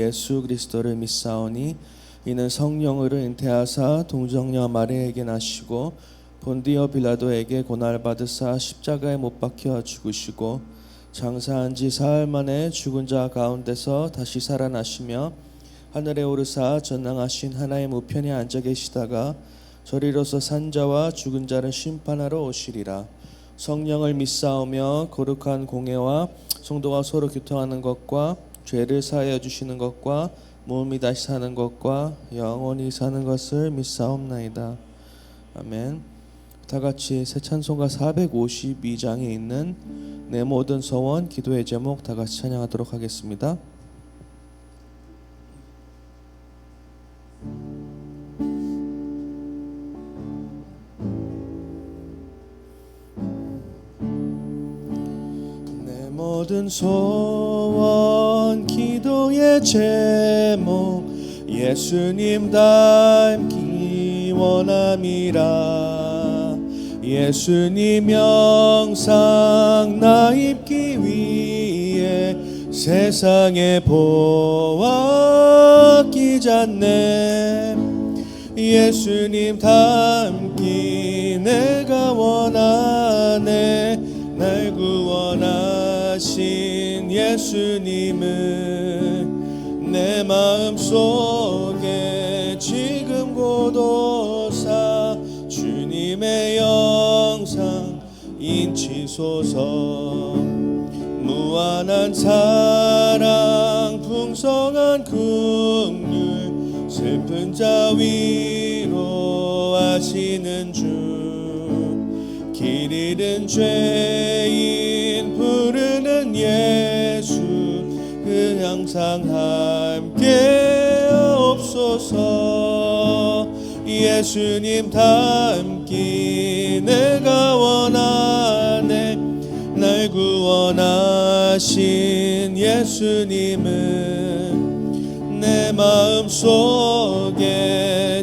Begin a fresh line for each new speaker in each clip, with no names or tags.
예수 그리스도를 믿사오니 이는 성령으로 잉태하사 동정녀 마리아에게 나시고 본디오 빌라도에게 고난받으사 십자가에 못 박혀 죽으시고 장사한 지 사흘 만에 죽은 자 가운데서 다시 살아나시며 하늘에 오르사 전능하신 하나님 우편에 앉아 계시다가 저리로서 산 자와 죽은 자를 심판하러 오시리라. 성령을 믿사오며 거룩한 공예와 성도가 서로 교통하는 것과 죄를 사하여 주시는 것과 몸이 다시 사는 것과 영원히 사는 것을 믿사옵나이다. 아멘. 다 같이 새 찬송가 452장에 있는 내 모든 소원 기도의 제목 다 같이 찬양하도록 하겠습니다. 내 모든 소원 기도의 제목 예수님 닮기 원함이라. 예수님 영상 나 입기 위해 세상에 보았기잖네. 예수님 닮기 내가 원하네. 날 구원하신 예수님은 내 마음속에 지금 고도사 주님의 영상 인치소서. 무한한 사랑 풍성한 긍휼 슬픈 자 위로하시는 주. 길 잃은 죄인 부르는 예수 그 항상 함께 없소서. 예수님 닮기 내가 원하네. 날 구원하신 예수님은 내 마음속에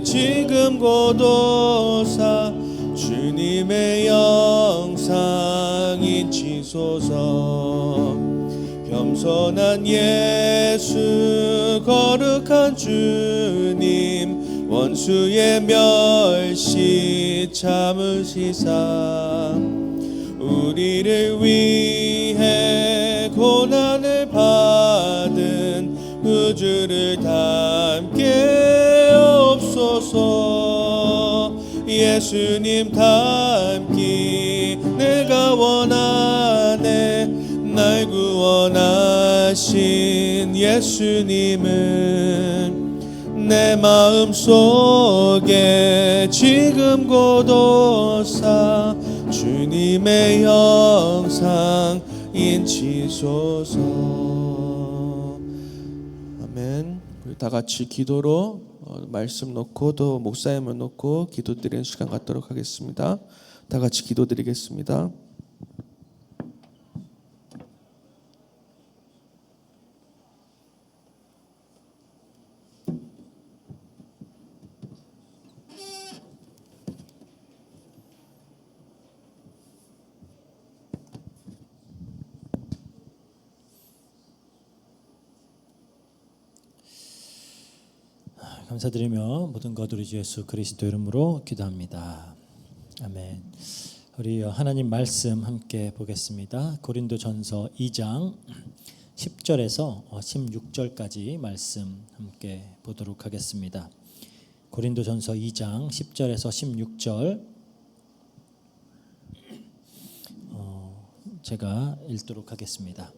지금 고도사 주님의 영상 인치소서. 겸손한 예수 거룩한 주님 원수의 멸시 참으시사 우리를 위해 고난을 받은 구주를 닮게 없소서. 예수님 닮기 내가 원하네. 날 구원하신 예수님은 내 마음속에 지금 고도사 주님의 영상 인치소서. 아멘. 우리 다 같이 기도로 말씀 놓고 또 목사님을 놓고 기도드리는 시간 갖도록 하겠습니다. 다 같이 기도드리겠습니다.
감사드리며 모든 것 우리 주 예수 그리스도 이름으로 기도합니다. 아멘. 우리 하나님 말씀 함께 보겠습니다. 고린도전서 2장 10절에서 16절까지 말씀 함께 보도록 하겠습니다. 고린도전서 2장 10절에서 16절 제가 읽도록 하겠습니다.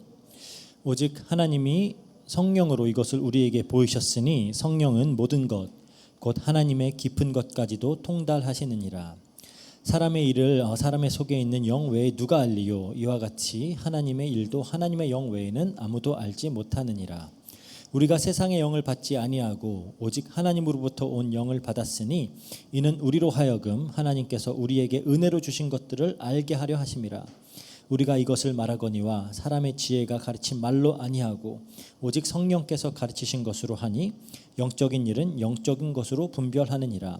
오직 하나님이 성령으로 이것을 우리에게 보이셨으니 성령은 모든 것 곧 하나님의 깊은 것까지도 통달하시느니라. 사람의 일을 사람의 속에 있는 영 외에 누가 알리요? 이와 같이 하나님의 일도 하나님의 영 외에는 아무도 알지 못하느니라. 우리가 세상의 영을 받지 아니하고 오직 하나님으로부터 온 영을 받았으니 이는 우리로 하여금 하나님께서 우리에게 은혜로 주신 것들을 알게 하려 하심이라. 우리가 이것을 말하거니와 사람의 지혜가 가르친 말로 아니하고 오직 성령께서 가르치신 것으로 하니 영적인 일은 영적인 것으로 분별하느니라.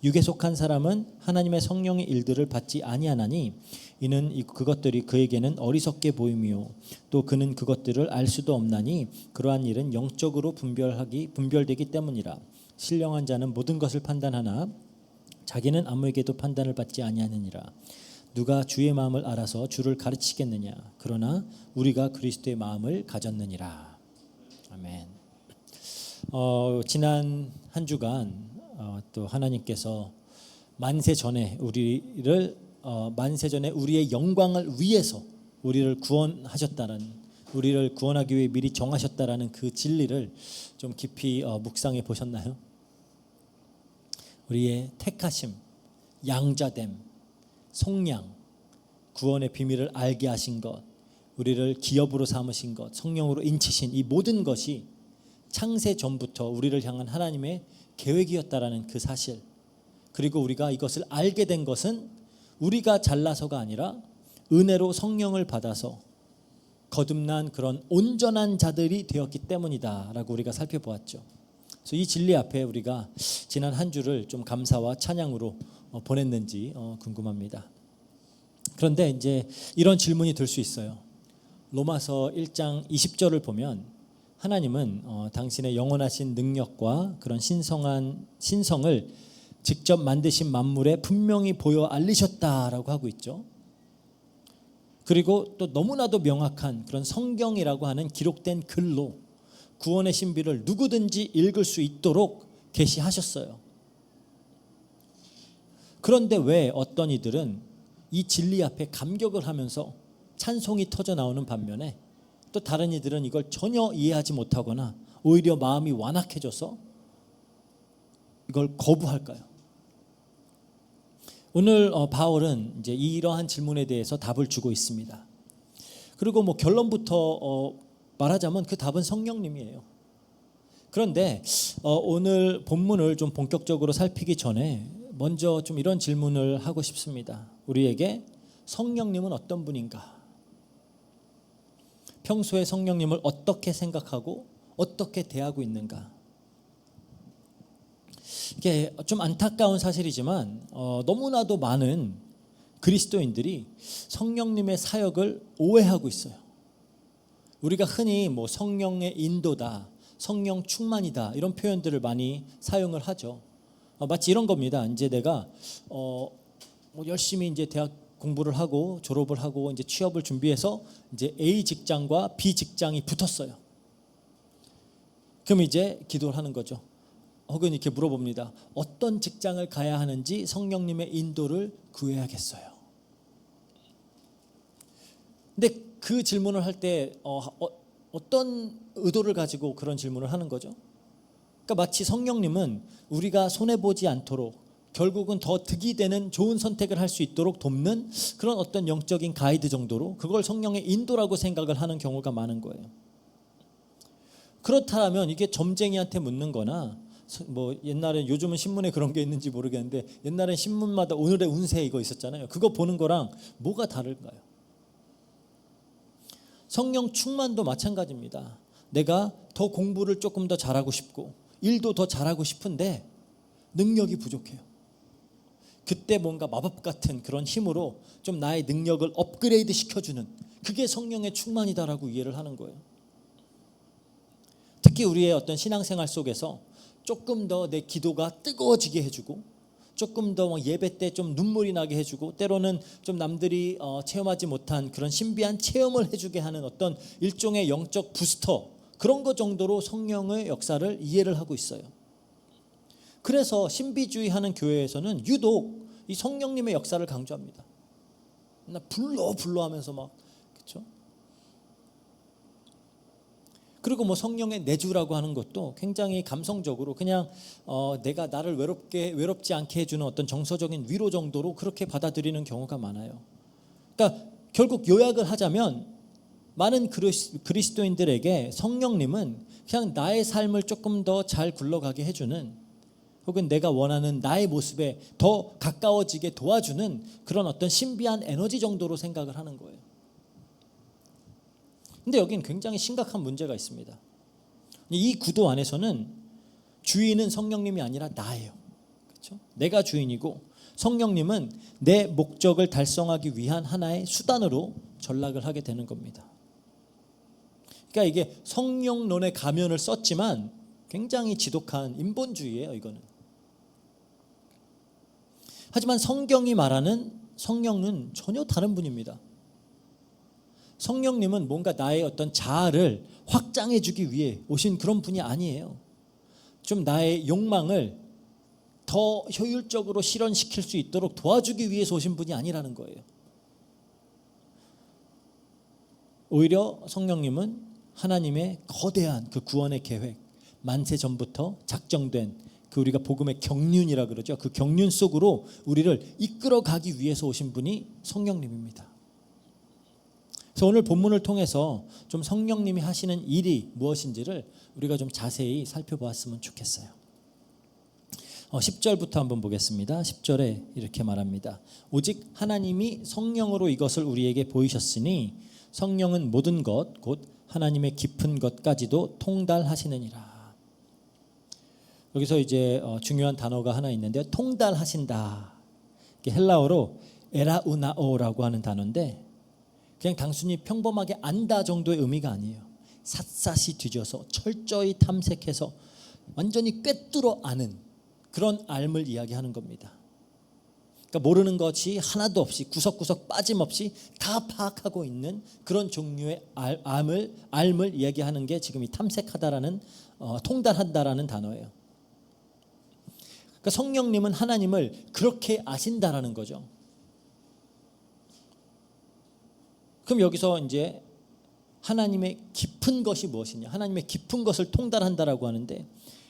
육에 속한 사람은 하나님의 성령의 일들을 받지 아니하나니 이는 그것들이 그에게는 어리석게 보임이요 또 그는 그것들을 알 수도 없나니 그러한 일은 영적으로 분별되기 때문이라. 신령한 자는 모든 것을 판단하나 자기는 아무에게도 판단을 받지 아니하느니라. 누가 주의 마음을 알아서 주를 가르치겠느냐. 그러나 우리가 그리스도의 마음을 가졌느니라. 아멘. 지난 한 주간 또 하나님께서 만세 전에 우리의 영광을 위해서 우리를 구원하셨다는, 우리를 구원하기 위해 미리 정하셨다라는 그 진리를 좀 깊이 묵상해 보셨나요? 우리의 택하심, 양자됨, 속량, 구원의 비밀을 알게 하신 것, 우리를 기업으로 삼으신 것, 성령으로 인치신 이 모든 것이 창세 전부터 우리를 향한 하나님의 계획이었다라는 그 사실, 그리고 우리가 이것을 알게 된 것은 우리가 잘나서가 아니라 은혜로 성령을 받아서 거듭난 그런 온전한 자들이 되었기 때문이다라고 우리가 살펴보았죠. 그래서 이 진리 앞에 우리가 지난 한 주를 좀 감사와 찬양으로 보냈는지 궁금합니다. 그런데 이제 이런 질문이 들 수 있어요. 로마서 1장 20절을 보면 하나님은 당신의 영원하신 능력과 그런 신성을 직접 만드신 만물에 분명히 보여 알리셨다라고 하고 있죠. 그리고 또 너무나도 명확한 그런 성경이라고 하는 기록된 글로 구원의 신비를 누구든지 읽을 수 있도록 계시하셨어요. 그런데 왜 어떤 이들은 이 진리 앞에 감격을 하면서 찬송이 터져 나오는 반면에 또 다른 이들은 이걸 전혀 이해하지 못하거나 오히려 마음이 완악해져서 이걸 거부할까요? 오늘 바울은 이제 이러한 질문에 대해서 답을 주고 있습니다. 그리고 뭐 결론부터 말하자면 그 답은 성령님이에요. 그런데 오늘 본문을 좀 본격적으로 살피기 전에 먼저 좀 이런 질문을 하고 싶습니다. 우리에게 성령님은 어떤 분인가? 평소에 성령님을 어떻게 생각하고 어떻게 대하고 있는가? 이게 좀 안타까운 사실이지만 너무나도 많은 그리스도인들이 성령님의 사역을 오해하고 있어요. 우리가 흔히 뭐 성령의 인도다, 성령 충만이다 이런 표현들을 많이 사용을 하죠. 마치 이런 겁니다. 이제 내가 뭐 열심히 이제 대학 공부를 하고 졸업을 하고 이제 취업을 준비해서 이제 A 직장과 B 직장이 붙었어요. 그럼 이제 기도를 하는 거죠. 혹은 이렇게 물어봅니다. 어떤 직장을 가야 하는지 성령님의 인도를 구해야겠어요. 근데 그 질문을 할 때 어떤 의도를 가지고 그런 질문을 하는 거죠? 그러니까 마치 성령님은 우리가 손해보지 않도록 결국은 더 득이 되는 좋은 선택을 할 수 있도록 돕는 그런 어떤 영적인 가이드 정도로 그걸 성령의 인도라고 생각을 하는 경우가 많은 거예요. 그렇다면 이게 점쟁이한테 묻는 거나 뭐 옛날에, 요즘은 신문에 그런 게 있는지 모르겠는데 옛날엔 신문마다 오늘의 운세 이거 있었잖아요. 그거 보는 거랑 뭐가 다를까요? 성령 충만도 마찬가지입니다. 내가 더 공부를 조금 더 잘하고 싶고 일도 더 잘하고 싶은데 능력이 부족해요. 그때 뭔가 마법 같은 그런 힘으로 좀 나의 능력을 업그레이드 시켜주는, 그게 성령의 충만이다라고 이해를 하는 거예요. 특히 우리의 어떤 신앙생활 속에서 조금 더 내 기도가 뜨거워지게 해주고 조금 더 예배 때 좀 눈물이 나게 해주고 때로는 좀 남들이 체험하지 못한 그런 신비한 체험을 해주게 하는 어떤 일종의 영적 부스터, 그런 것 정도로 성령의 역사를 이해를 하고 있어요. 그래서 신비주의하는 교회에서는 유독 이 성령님의 역사를 강조합니다. 나 불러 하면서 막, 그렇죠? 그리고 뭐 성령의 내주라고 하는 것도 굉장히 감성적으로 그냥 내가 나를 외롭지 않게 해주는 어떤 정서적인 위로 정도로 그렇게 받아들이는 경우가 많아요. 그러니까 결국 요약을 하자면 많은 그리스도인들에게 성령님은 그냥 나의 삶을 조금 더 잘 굴러가게 해주는, 혹은 내가 원하는 나의 모습에 더 가까워지게 도와주는 그런 어떤 신비한 에너지 정도로 생각을 하는 거예요. 근데 여긴 굉장히 심각한 문제가 있습니다. 이 구도 안에서는 주인은 성령님이 아니라 나예요. 그렇죠? 내가 주인이고 성령님은 내 목적을 달성하기 위한 하나의 수단으로 전락을 하게 되는 겁니다. 그러니까 이게 성령론의 가면을 썼지만 굉장히 지독한 인본주의예요, 이거는. 하지만 성경이 말하는 성령은 전혀 다른 분입니다. 성령님은 뭔가 나의 어떤 자아를 확장해 주기 위해 오신 그런 분이 아니에요. 좀 나의 욕망을 더 효율적으로 실현시킬 수 있도록 도와주기 위해서 오신 분이 아니라는 거예요. 오히려 성령님은 하나님의 거대한 그 구원의 계획, 만세 전부터 작정된 그 우리가 복음의 경륜이라 그러죠. 그 경륜 속으로 우리를 이끌어 가기 위해서 오신 분이 성령님입니다. 그래서 오늘 본문을 통해서 좀 성령님이 하시는 일이 무엇인지를 우리가 좀 자세히 살펴보았으면 좋겠어요. 10절부터 한번 보겠습니다. 10절에 이렇게 말합니다. 오직 하나님이 성령으로 이것을 우리에게 보이셨으니 성령은 모든 것 곧 하나님의 깊은 것까지도 통달하시느니라. 여기서 이제 중요한 단어가 하나 있는데 통달하신다. 이게 헬라어로 에라우나오라고 하는 단어인데 그냥 단순히 평범하게 안다 정도의 의미가 아니에요. 샅샅이 뒤져서 철저히 탐색해서 완전히 꿰뚫어 아는 그런 알을 이야기하는 겁니다. 그러니까 모르는 것이 하나도 없이 구석구석 빠짐없이 다 파악하고 있는 그런 종류의 알을 이야기하는 게 지금 이 탐색하다라는 통달한다라는 단어예요. 그러니까 성령님은 하나님을 그렇게 아신다라는 거죠. 그럼 여기서 이제 하나님의 깊은 것이 무엇이냐? 하나님의 깊은 것을 통달한다라고 하는데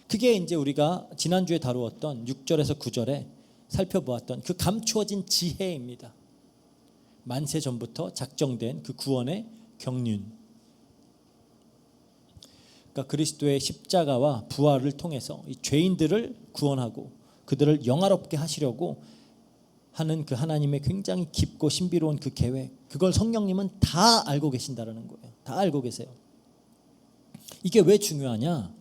그게 이제 우리가 지난주에 다루었던 6절에서 9절에 살펴보았던 그 감추어진 지혜입니다. 만세 전부터 작정된 그 구원의 경륜. 그러니까 그리스도의 십자가와 부활을 통해서 이 죄인들을 구원하고 그들을 영화롭게 하시려고 하는 그 하나님의 굉장히 깊고 신비로운 그 계획, 그걸 성령님은 다 알고 계신다라는 거예요. 다 알고 계세요. 이게 왜 중요하냐?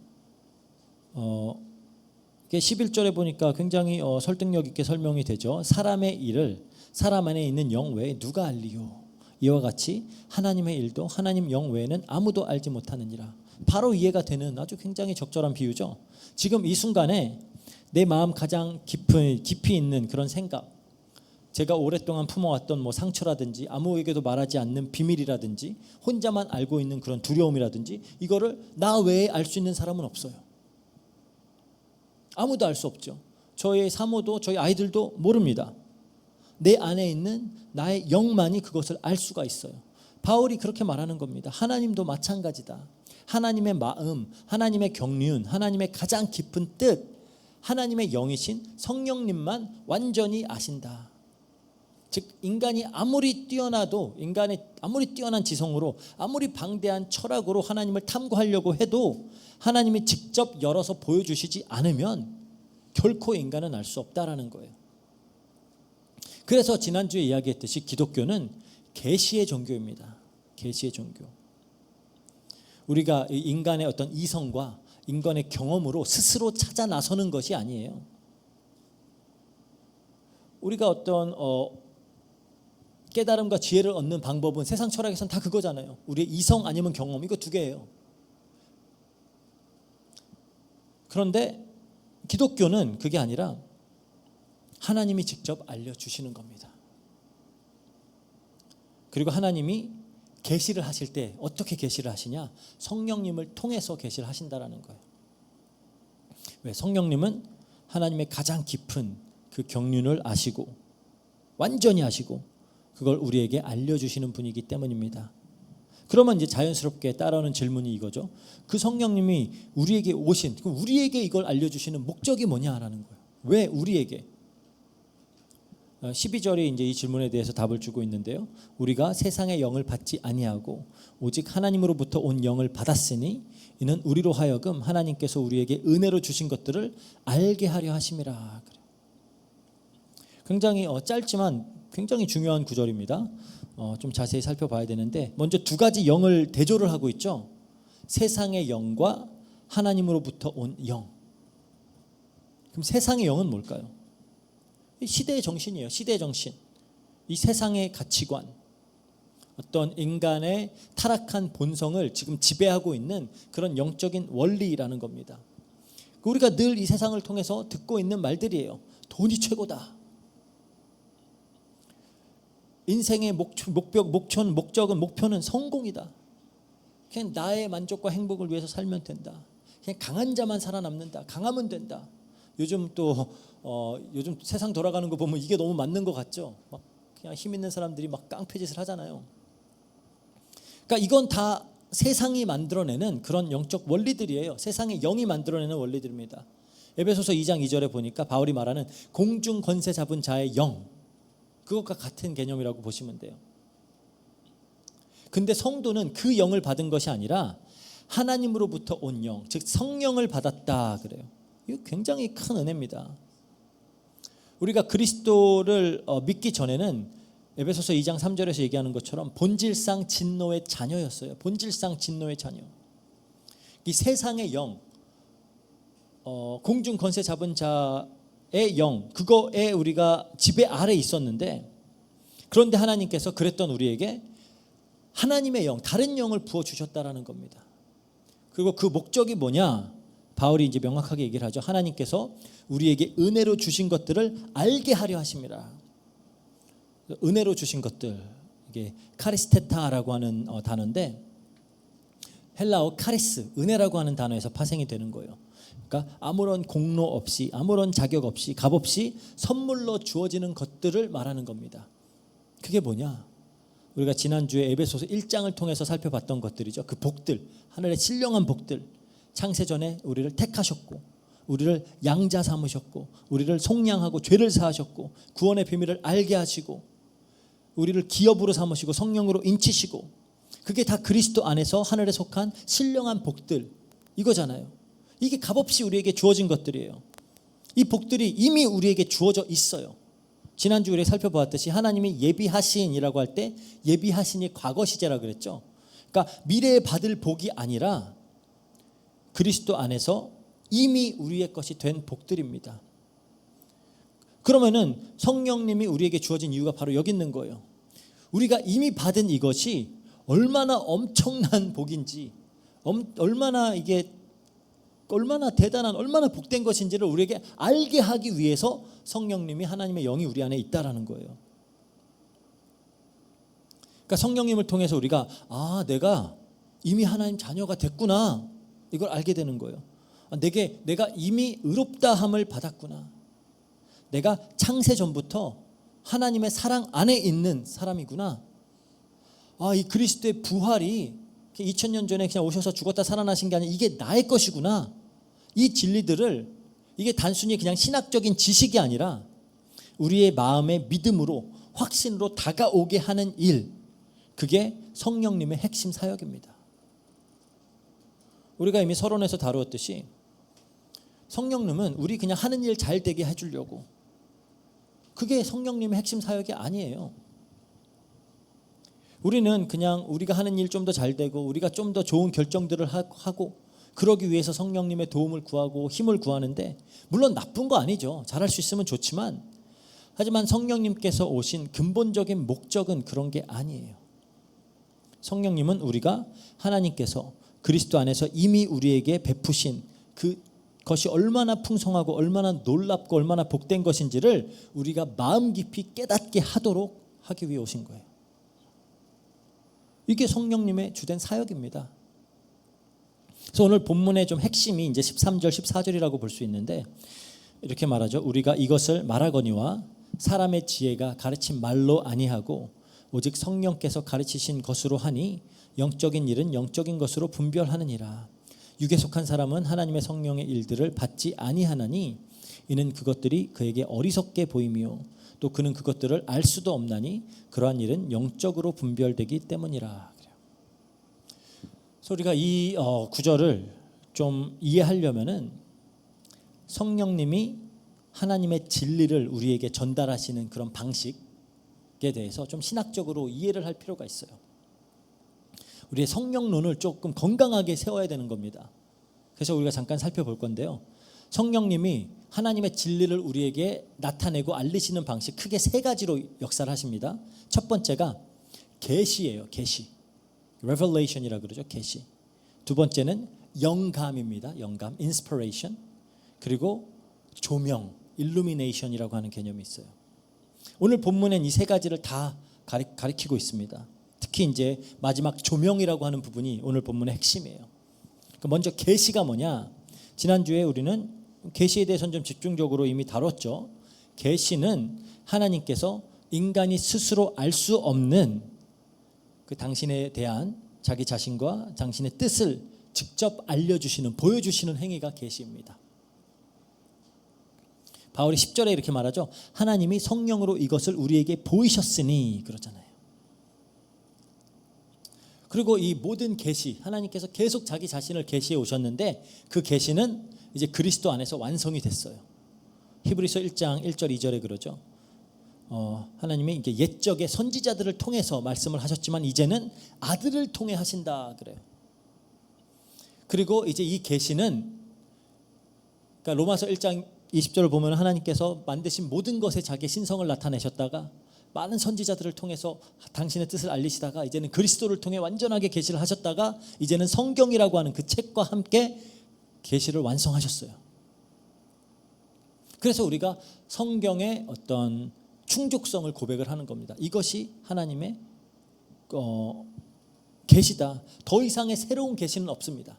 이게 11절에 보니까 굉장히 설득력 있게 설명이 되죠. 사람의 일을 사람 안에 있는 영 외에 누가 알리요? 이와 같이 하나님의 일도 하나님 영 외에는 아무도 알지 못하느니라. 바로 이해가 되는 아주 굉장히 적절한 비유죠. 지금 이 순간에 내 마음 가장 깊이 있는 그런 생각, 제가 오랫동안 품어왔던 뭐 상처라든지 아무에게도 말하지 않는 비밀이라든지 혼자만 알고 있는 그런 두려움이라든지 이거를 나 외에 알 수 있는 사람은 없어요. 아무도 알 수 없죠. 저희 사모도 저희 아이들도 모릅니다. 내 안에 있는 나의 영만이 그것을 알 수가 있어요. 바울이 그렇게 말하는 겁니다. 하나님도 마찬가지다. 하나님의 마음, 하나님의 경륜, 하나님의 가장 깊은 뜻, 하나님의 영이신 성령님만 완전히 아신다. 즉 인간이 아무리 뛰어나도 인간의 아무리 뛰어난 지성으로 아무리 방대한 철학으로 하나님을 탐구하려고 해도 하나님이 직접 열어서 보여주시지 않으면 결코 인간은 알 수 없다라는 거예요. 그래서 지난주에 이야기했듯이 기독교는 계시의 종교입니다. 계시의 종교. 우리가 인간의 어떤 이성과 인간의 경험으로 스스로 찾아 나서는 것이 아니에요. 우리가 어떤 깨달음과 지혜를 얻는 방법은 세상 철학에서는 다 그거잖아요. 우리의 이성 아니면 경험, 이거 두 개예요. 그런데 기독교는 그게 아니라 하나님이 직접 알려주시는 겁니다. 그리고 하나님이 계시를 하실 때 어떻게 계시를 하시냐? 성령님을 통해서 계시를 하신다라는 거예요. 왜? 성령님은 하나님의 가장 깊은 그 경륜을 아시고 완전히 아시고 그걸 우리에게 알려주시는 분이기 때문입니다. 그러면 이제 자연스럽게 따라오는 질문이 이거죠. 그 성령님이 우리에게 오신, 그럼 우리에게 이걸 알려주시는 목적이 뭐냐라는 거예요. 왜 우리에게? 12절이 이제 이 질문에 대해서 답을 주고 있는데요. 우리가 세상의 영을 받지 아니하고 오직 하나님으로부터 온 영을 받았으니 이는 우리로 하여금 하나님께서 우리에게 은혜로 주신 것들을 알게 하려 하심이라. 굉장히 짧지만 굉장히 중요한 구절입니다. 좀 자세히 살펴봐야 되는데 먼저 두 가지 영을 대조를 하고 있죠. 세상의 영과 하나님으로부터 온 영. 그럼 세상의 영은 뭘까요? 이 시대의 정신이에요. 시대의 정신. 이 세상의 가치관, 어떤 인간의 타락한 본성을 지금 지배하고 있는 그런 영적인 원리라는 겁니다. 우리가 늘 이 세상을 통해서 듣고 있는 말들이에요. 돈이 최고다. 인생의 목표는 성공이다. 그냥 나의 만족과 행복을 위해서 살면 된다. 그냥 강한 자만 살아남는다. 강하면 된다. 요즘 또 요즘 세상 돌아가는 거 보면 이게 너무 맞는 것 같죠. 막 그냥 힘 있는 사람들이 막 깡패짓을 하잖아요. 그러니까 이건 다 세상이 만들어내는 그런 영적 원리들이에요. 세상의 영이 만들어내는 원리들입니다. 에베소서 2장 2절에 보니까 바울이 말하는 공중 권세 잡은 자의 영, 그것과 같은 개념이라고 보시면 돼요. 근데 성도는 그 영을 받은 것이 아니라 하나님으로부터 온 영, 즉 성령을 받았다 그래요. 이거 굉장히 큰 은혜입니다. 우리가 그리스도를 믿기 전에는 에베소서 2장 3절에서 얘기하는 것처럼 본질상 진노의 자녀였어요. 본질상 진노의 자녀. 이 세상의 영, 공중 권세 잡은 자의 영, 그거에 우리가 지배 아래 있었는데, 그런데 하나님께서 그랬던 우리에게 하나님의 영, 다른 영을 부어주셨다라는 겁니다. 그리고 그 목적이 뭐냐? 바울이 이제 명확하게 얘기를 하죠. 하나님께서 우리에게 은혜로 주신 것들을 알게 하려 하십니다. 은혜로 주신 것들, 이게 카리스테타라고 하는 단어인데, 헬라어 카리스, 은혜라고 하는 단어에서 파생이 되는 거예요. 그러니까 아무런 공로 없이, 아무런 자격 없이, 값 없이 선물로 주어지는 것들을 말하는 겁니다. 그게 뭐냐? 우리가 지난주에 에베소서 1장을 통해서 살펴봤던 것들이죠. 그 복들, 하늘의 신령한 복들, 창세전에 우리를 택하셨고, 우리를 양자 삼으셨고, 우리를 속량하고 죄를 사하셨고, 구원의 비밀을 알게 하시고, 우리를 기업으로 삼으시고 성령으로 인치시고, 그게 다 그리스도 안에서 하늘에 속한 신령한 복들, 이거잖아요. 이게 값없이 우리에게 주어진 것들이에요. 이 복들이 이미 우리에게 주어져 있어요. 지난주 우리가 살펴보았듯이 하나님이 예비하신이라고 할 때 예비하신이 과거 시제라고 그랬죠. 그러니까 미래에 받을 복이 아니라 그리스도 안에서 이미 우리의 것이 된 복들입니다. 그러면은 성령님이 우리에게 주어진 이유가 바로 여기 있는 거예요. 우리가 이미 받은 이것이 얼마나 엄청난 복인지, 얼마나 대단한, 얼마나 복된 것인지를 우리에게 알게 하기 위해서 성령님이, 하나님의 영이 우리 안에 있다라는 거예요. 그러니까 성령님을 통해서 우리가 내가 이미 하나님 자녀가 됐구나, 이걸 알게 되는 거예요. 내가 이미 의롭다함을 받았구나. 내가 창세 전부터 하나님의 사랑 안에 있는 사람이구나. 이 그리스도의 부활이 2000년 전에 그냥 오셔서 죽었다 살아나신 게 아니라 이게 나의 것이구나. 이 진리들을, 이게 단순히 그냥 신학적인 지식이 아니라 우리의 마음의 믿음으로, 확신으로 다가오게 하는 일, 그게 성령님의 핵심 사역입니다. 우리가 이미 서론에서 다루었듯이 성령님은 우리 그냥 하는 일 잘 되게 해주려고, 그게 성령님의 핵심 사역이 아니에요. 우리는 그냥 우리가 하는 일 좀 더 잘 되고, 우리가 좀 더 좋은 결정들을 하고, 그러기 위해서 성령님의 도움을 구하고 힘을 구하는데, 물론 나쁜 거 아니죠. 잘할 수 있으면 좋지만, 하지만 성령님께서 오신 근본적인 목적은 그런 게 아니에요. 성령님은 우리가 하나님께서 그리스도 안에서 이미 우리에게 베푸신 그것이 얼마나 풍성하고 얼마나 놀랍고 얼마나 복된 것인지를 우리가 마음 깊이 깨닫게 하도록 하기 위해 오신 거예요. 이게 성령님의 주된 사역입니다. 그래서 오늘 본문의 좀 핵심이 이제 13절, 14절이라고 볼 수 있는데, 이렇게 말하죠. 우리가 이것을 말하거니와 사람의 지혜가 가르친 말로 아니하고 오직 성령께서 가르치신 것으로 하니 영적인 일은 영적인 것으로 분별하느니라. 육에 속한 사람은 하나님의 성령의 일들을 받지 아니하나니 이는 그것들이 그에게 어리석게 보이며 또 그는 그것들을 알 수도 없나니 그러한 일은 영적으로 분별되기 때문이라. 그래서 우리가 이 구절을 좀 이해하려면은 성령님이 하나님의 진리를 우리에게 전달하시는 그런 방식에 대해서 좀 신학적으로 이해를 할 필요가 있어요. 우리의 성령론을 조금 건강하게 세워야 되는 겁니다. 그래서 우리가 잠깐 살펴볼 건데요. 성령님이 하나님의 진리를 우리에게 나타내고 알리시는 방식 크게 세 가지로 역사를 하십니다. 첫 번째가 계시예요. 계시. Revelation이라고 그러죠. 계시. 두 번째는 영감입니다. 영감. Inspiration. 그리고 조명. Illumination이라고 하는 개념이 있어요. 오늘 본문엔 이 세 가지를 다 가리키고 있습니다. 특히 이제 마지막 조명이라고 하는 부분이 오늘 본문의 핵심이에요. 먼저 계시가 뭐냐? 지난주에 우리는 계시에 대해서는 좀 집중적으로 이미 다뤘죠. 계시는 하나님께서 인간이 스스로 알 수 없는 그 당신에 대한 자기 자신과 당신의 뜻을 직접 알려주시는, 보여주시는 행위가 계시입니다. 바울이 10절에 이렇게 말하죠. 하나님이 성령으로 이것을 우리에게 보이셨으니 그러잖아요. 그리고 이 모든 계시, 하나님께서 계속 자기 자신을 계시해 오셨는데 그 계시는 이제 그리스도 안에서 완성이 됐어요. 히브리서 1장 1절 2절에 그러죠. 하나님이 이게 옛적의 선지자들을 통해서 말씀을 하셨지만 이제는 아들을 통해 하신다 그래요. 그리고 이제 이 계시는 그러니까 로마서 1장 20절을 보면 하나님께서 만드신 모든 것에 자기의 신성을 나타내셨다가 많은 선지자들을 통해서 당신의 뜻을 알리시다가 이제는 그리스도를 통해 완전하게 계시를 하셨다가 이제는 성경이라고 하는 그 책과 함께 계시를 완성하셨어요. 그래서 우리가 성경의 어떤 충족성을 고백을 하는 겁니다. 이것이 하나님의 계시다. 더 이상의 새로운 계시는 없습니다.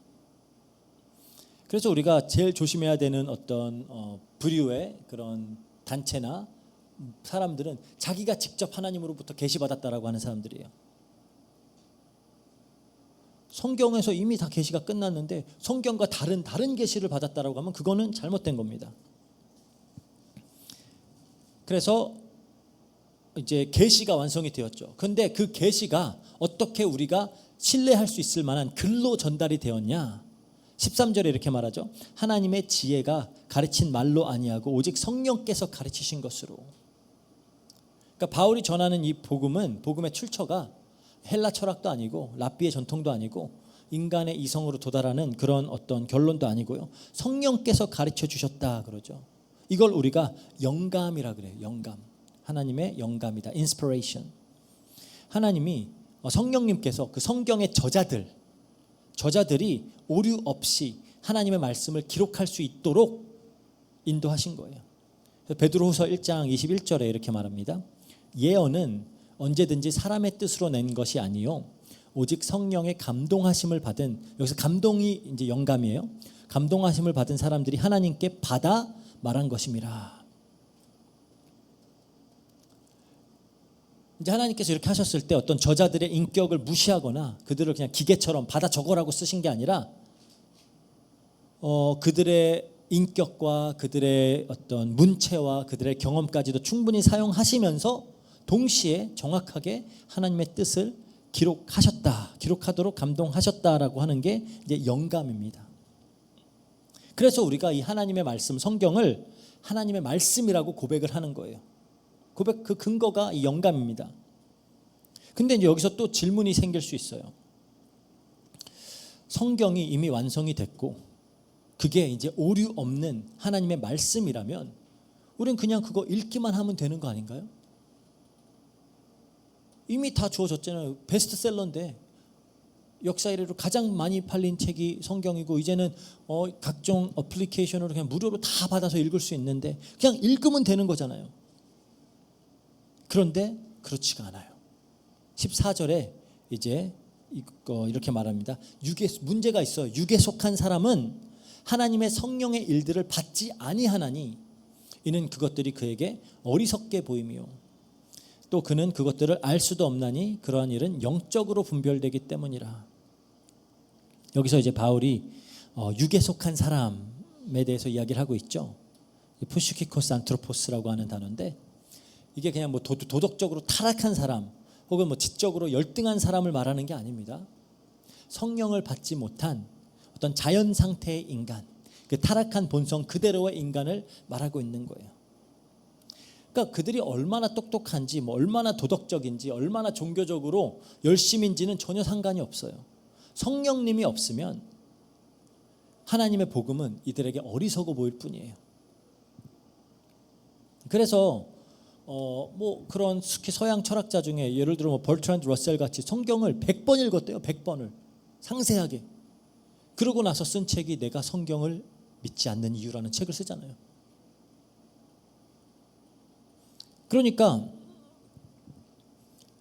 그래서 우리가 제일 조심해야 되는 어떤 부류의 그런 단체나 사람들은 자기가 직접 하나님으로부터 계시받았다라고 하는 사람들이에요. 성경에서 이미 다 계시가 끝났는데 성경과 다른 계시를 받았다라고 하면 그거는 잘못된 겁니다. 그래서 이제 계시가 완성이 되었죠. 그런데 그 계시가 어떻게 우리가 신뢰할 수 있을 만한 글로 전달이 되었냐? 13절에 이렇게 말하죠. 하나님의 지혜가 가르친 말로 아니하고 오직 성령께서 가르치신 것으로. 그러니까 바울이 전하는 이 복음은, 복음의 출처가 헬라 철학도 아니고 랍비의 전통도 아니고 인간의 이성으로 도달하는 그런 어떤 결론도 아니고요. 성령께서 가르쳐 주셨다 그러죠. 이걸 우리가 영감이라 그래요. 영감. 하나님의 영감이다. inspiration. 하나님이 성령님께서 그 성경의 저자들이 오류 없이 하나님의 말씀을 기록할 수 있도록 인도하신 거예요. 베드로후서 1장 21절에 이렇게 말합니다. 예언은 언제든지 사람의 뜻으로 낸 것이 아니요 오직 성령의 감동하심을 받은, 여기서 감동이 이제 영감이에요. 감동하심을 받은 사람들이 하나님께 받아 말한 것임이라. 이제 하나님께서 이렇게 하셨을 때 어떤 저자들의 인격을 무시하거나 그들을 그냥 기계처럼 받아 적어라고 쓰신 게 아니라 그들의 인격과 그들의 어떤 문체와 그들의 경험까지도 충분히 사용하시면서 동시에 정확하게 하나님의 뜻을 기록하도록 감동하셨다라고 하는 게 이제 영감입니다. 그래서 우리가 이 하나님의 말씀, 성경을 하나님의 말씀이라고 고백을 하는 거예요. 고백 그 근거가 이 영감입니다. 근데 이제 여기서 또 질문이 생길 수 있어요. 성경이 이미 완성이 됐고 그게 이제 오류 없는 하나님의 말씀이라면 우린 그냥 그거 읽기만 하면 되는 거 아닌가요? 이미 다 주어졌잖아요. 베스트셀러인데 역사 이래로 가장 많이 팔린 책이 성경이고 이제는 각종 어플리케이션으로 그냥 무료로 다 받아서 읽을 수 있는데 그냥 읽으면 되는 거잖아요. 그런데 그렇지가 않아요. 14절에 이제 이렇게 말합니다. 문제가 있어요. 육에 속한 사람은 하나님의 성령의 일들을 받지 아니하나니 이는 그것들이 그에게 어리석게 보이며 또 그는 그것들을 알 수도 없나니 그러한 일은 영적으로 분별되기 때문이라. 여기서 이제 바울이 육에 속한 사람에 대해서 이야기를 하고 있죠. 푸시키코스 안트로포스라고 하는 단어인데 이게 그냥 뭐 도덕적으로 타락한 사람 혹은 뭐 지적으로 열등한 사람을 말하는 게 아닙니다. 성령을 받지 못한 어떤 자연 상태의 인간, 그 타락한 본성 그대로의 인간을 말하고 있는 거예요. 그러니까 그들이 얼마나 똑똑한지, 뭐 얼마나 도덕적인지, 얼마나 종교적으로 열심인지는 전혀 상관이 없어요. 성령님이 없으면 하나님의 복음은 이들에게 어리석어 보일 뿐이에요. 그래서 뭐 그런 특히 서양 철학자 중에 예를 들어 뭐 벌트란드 러셀 같이 성경을 100번 읽었대요. 100번을 상세하게. 그러고 나서 쓴 책이 내가 성경을 믿지 않는 이유라는 책을 쓰잖아요. 그러니까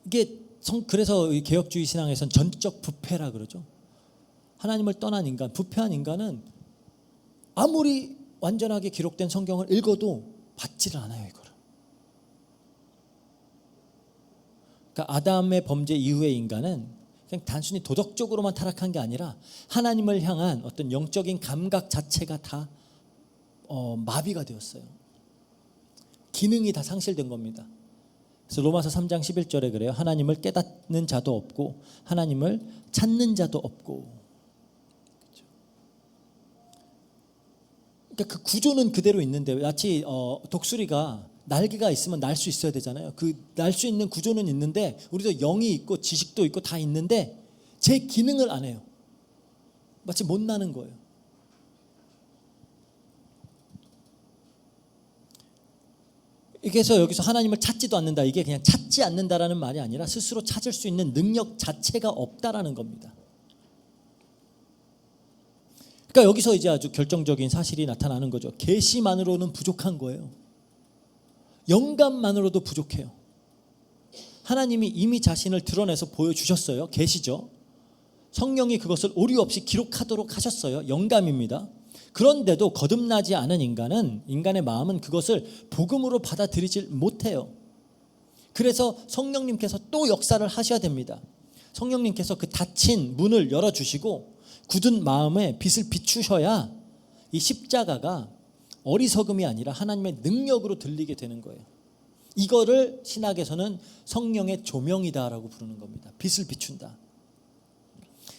이게 그래서 개혁주의 신앙에서는 전적 부패라 그러죠. 하나님을 떠난 인간, 부패한 인간은 아무리 완전하게 기록된 성경을 읽어도 받지를 않아요, 이거를. 그러니까 아담의 범죄 이후의 인간은 그냥 단순히 도덕적으로만 타락한 게 아니라 하나님을 향한 어떤 영적인 감각 자체가 다 마비가 되었어요. 기능이 다 상실된 겁니다. 그래서 로마서 3장 11절에 그래요. 하나님을 깨닫는 자도 없고 하나님을 찾는 자도 없고. 그러니까 그 구조는 그대로 있는데 마치 독수리가 날개가 있으면 날 수 있어야 되잖아요. 그 날 수 있는 구조는 있는데 우리도 영이 있고 지식도 있고 다 있는데 제 기능을 안 해요. 마치 못 나는 거예요. 그래서 여기서 하나님을 찾지도 않는다. 이게 그냥 찾지 않는다라는 말이 아니라 스스로 찾을 수 있는 능력 자체가 없다라는 겁니다. 그러니까 여기서 이제 아주 결정적인 사실이 나타나는 거죠. 계시만으로는 부족한 거예요. 영감만으로도 부족해요. 하나님이 이미 자신을 드러내서 보여주셨어요. 계시죠. 성령이 그것을 오류 없이 기록하도록 하셨어요. 영감입니다. 그런데도 거듭나지 않은 인간의 마음은 그것을 복음으로 받아들이질 못해요. 그래서 성령님께서 또 역사를 하셔야 됩니다. 성령님께서 그 닫힌 문을 열어주시고 굳은 마음에 빛을 비추셔야 이 십자가가 어리석음이 아니라 하나님의 능력으로 들리게 되는 거예요. 이거를 신학에서는 성령의 조명이다라고 부르는 겁니다. 빛을 비춘다.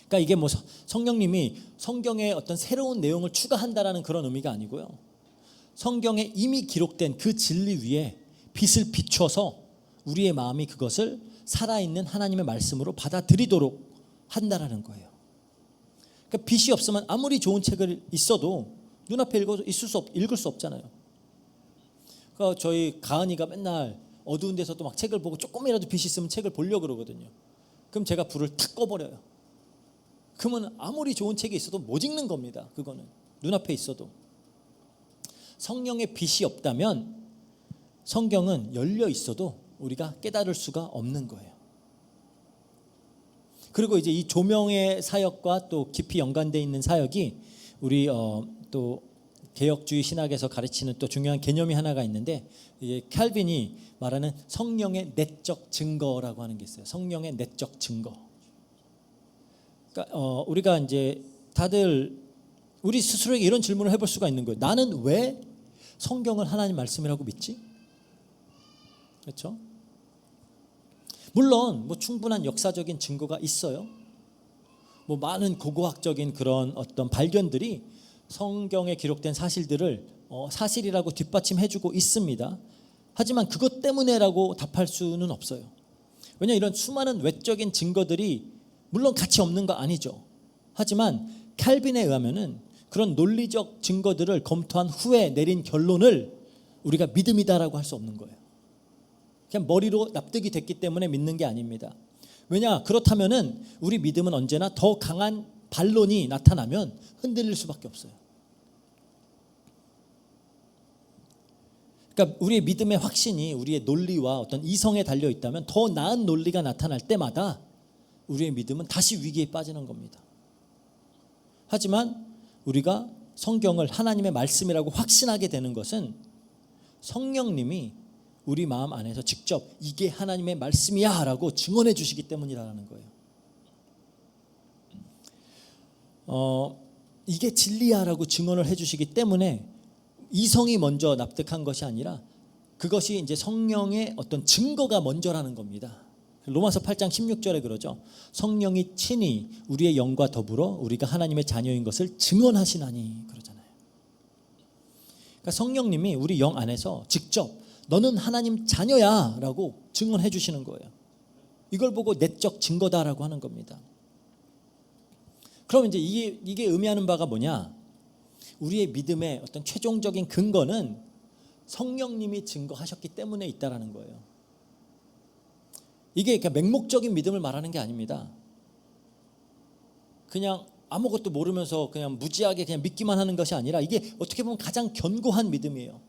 그러니까 이게 뭐 성령님이 성경에 어떤 새로운 내용을 추가한다라는 그런 의미가 아니고요. 성경에 이미 기록된 그 진리 위에 빛을 비춰서 우리의 마음이 그것을 살아있는 하나님의 말씀으로 받아들이도록 한다라는 거예요. 그러니까 빛이 없으면 아무리 좋은 책을 있어도 눈앞에 읽을 수 없잖아요. 그러니까 저희 가은이가 맨날 어두운 데서도 막 책을 보고 조금이라도 빛이 있으면 책을 보려고 그러거든요. 그럼 제가 불을 탁 꺼버려요. 그러면 아무리 좋은 책이 있어도 못 읽는 겁니다. 그거는 눈앞에 있어도. 성령의 빛이 없다면 성경은 열려 있어도 우리가 깨달을 수가 없는 거예요. 그리고 이제 이 조명의 사역과 또 깊이 연관되어 있는 사역이 우리 또 개혁주의 신학에서 가르치는 또 중요한 개념이 하나가 있는데 이게 칼빈이 말하는 성령의 내적 증거라고 하는 게 있어요. 성령의 내적 증거. 그러니까 우리가 이제 다들 우리 스스로에게 이런 질문을 해볼 수가 있는 거예요. 나는 왜 성경을 하나님 말씀이라고 믿지? 그렇죠? 물론 뭐 충분한 역사적인 증거가 있어요. 뭐 많은 고고학적인 그런 어떤 발견들이 성경에 기록된 사실들을 사실이라고 뒷받침해주고 있습니다. 하지만 그것 때문에라고 답할 수는 없어요. 왜냐하면 이런 수많은 외적인 증거들이 물론 가치 없는 거 아니죠. 하지만 칼빈에 의하면은 그런 논리적 증거들을 검토한 후에 내린 결론을 우리가 믿음이다라고 할 수 없는 거예요. 그냥 머리로 납득이 됐기 때문에 믿는 게 아닙니다. 왜냐? 그렇다면은 우리 믿음은 언제나 더 강한 반론이 나타나면 흔들릴 수밖에 없어요. 그러니까 우리의 믿음의 확신이 우리의 논리와 어떤 이성에 달려 있다면 더 나은 논리가 나타날 때마다 우리의 믿음은 다시 위기에 빠지는 겁니다. 하지만 우리가 성경을 하나님의 말씀이라고 확신하게 되는 것은 성령님이 우리 마음 안에서 직접 이게 하나님의 말씀이야 라고 증언해 주시기 때문이라는 거예요. 이게 진리야 라고 증언을 해 주시기 때문에 이성이 먼저 납득한 것이 아니라 그것이 이제 성령의 어떤 증거가 먼저라는 겁니다. 로마서 8장 16절에 그러죠. 성령이 친히 우리의 영과 더불어 우리가 하나님의 자녀인 것을 증언하시나니 그러잖아요. 그러니까 성령님이 우리 영 안에서 직접 너는 하나님 자녀야 라고 증언해 주시는 거예요. 이걸 보고 내적 증거다라고 하는 겁니다. 그럼 이제 이게 의미하는 바가 뭐냐? 우리의 믿음의 어떤 최종적인 근거는 성령님이 증거하셨기 때문에 있다라는 거예요. 이게 그러니까 맹목적인 믿음을 말하는 게 아닙니다. 그냥 아무것도 모르면서 그냥 무지하게 그냥 믿기만 하는 것이 아니라 이게 어떻게 보면 가장 견고한 믿음이에요.